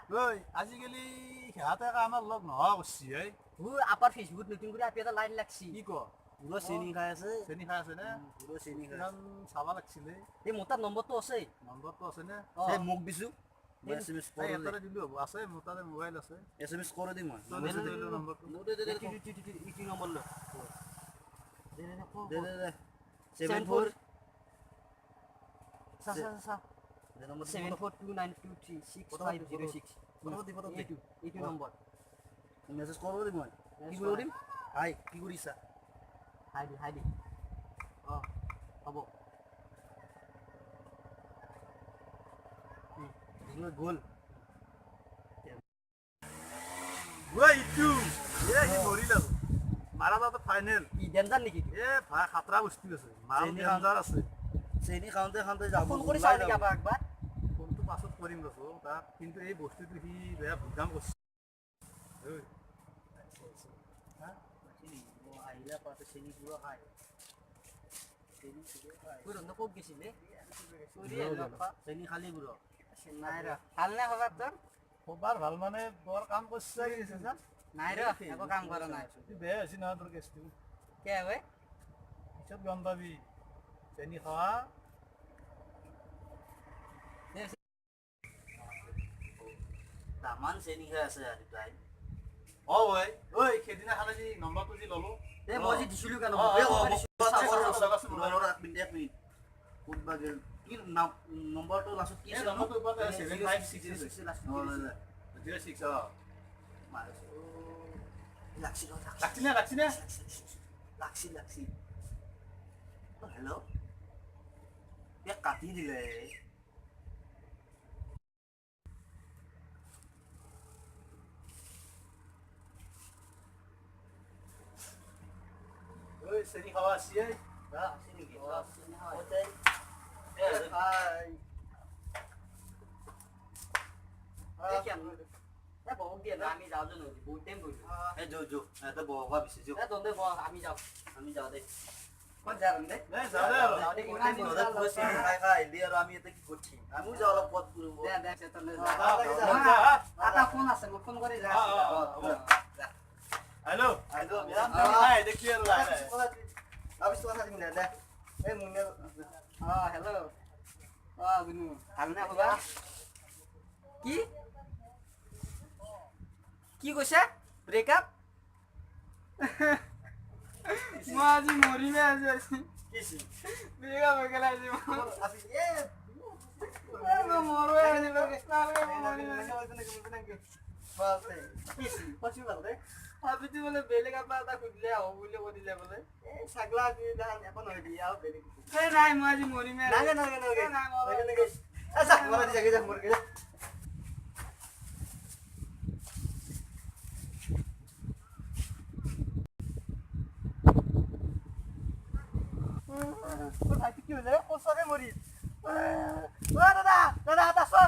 ঐ আজিকালি সিহঁতে আমাৰ লগ নোহোৱা কৰিছি এই আপাৰ ফেচবুক নতুন কৰি আপি এটা লাইন লাগছি কি ক পুরো চেনি খাই আছে চেনি খাই আছে নে পুরো চেনি খাই এখন চাব লাগিছিলে এই মোৰ তাত নম্বৰটো আছে নম্বৰটো আছে নে এই মোক দিছো মই এসএমএস এই কৰে এটাতে দিলো হ'ব আছে মোৰ তাতে মোবাইল আছে এসএমএস কৰে দি মই তই দিছো দিলো নম্বৰটো ইটি নম্বৰ লৈ দে দে দে 74 চা চা চা দে নম্বৰ 7429236506 ফটো দি এইটো নম্বৰ মেসেজ কৰব দি মই কি কৰে দিম হাই কি কৰিছা হাই দি হ'ব এগুলো গোল ঐ ইটু সি মৰিল আৰু মাৰা যাওঁতে ফাইনেল ই ডেঞ্জাৰ নেকি ভাই খাতৰা বস্তু আছে মাল চেনি ডেঞ্জাৰ আছে চেনি খাওঁতে খাওঁতে যাব ফোন কৰি চাওঁ নেকি একবাৰ ফোনটো পাছত কৰিম ৰ'ব তাক কিন্তু এই বস্তুটো সি বেয়া ভুলকাম কৰিছে আহিলে পাতে চেনি পুৰো খাই চেনি পুৰো খাই তোৰ ক'ত গৈছিলে চেনি খালি পুৰো নাই ৰ ভাল নে খবৰ তোৰ খবৰ ভাল মানে বৰ কাম কৰিছে নাই ৰ একো কাম কৰা নাই বেয়া হৈছে নহয় তোৰ কেছটো কিয় হয় পিছত গম পাবি চেনি খোৱা তামান চেনি খাই আছে আৰু তাই ঐ সেইদিনাখন আজি নম্বৰটো যি ল'লো এই মই যি দিছিলোঁ কেন নম্বৰটো লাষ্টত কি আছে নম্বৰটো ওপৰত 7566 লাগছি হেল্ল' কাটি দিলে চেনি খাওয়া আছে আমি যাওঁ যে নদী বহুত টাইম কৰিলোঁ আমি যাওঁ দে ক'ত যাম দে আমি এটা কি করছি আমিও যাও অলপ পথ ঘুরবো এটা ফোন আছে মোক ফোন কৰি যা হ্যালো দেখি আবিস তো কথা দিন দে এই মুন্নে হেল্ল' গুনু ভালনে খবৰ কি কৈছে ব্ৰেকআপ মই আজি মৰিমে আজি কিছি ব্ৰেকআপ হৈ গ'ল আজি আবিস মই মৰোৱে আজি কিছি পছি ভাল দে ভাবিছো বোলে বেলেগ আপোনাৰ এটা সুধিলে আহো বুলি কৈ দিলে বোলে এই ছাগলা দিদান এখন হৈ দিয়া আৰু বেলেগ নাই মই আজি মৰিমে নাগে আচ্ছা মৰা দি যাগে যা মৰ গে ভাইটি কি হলে সঁচাকে মৰি দাদা এটা চোৱা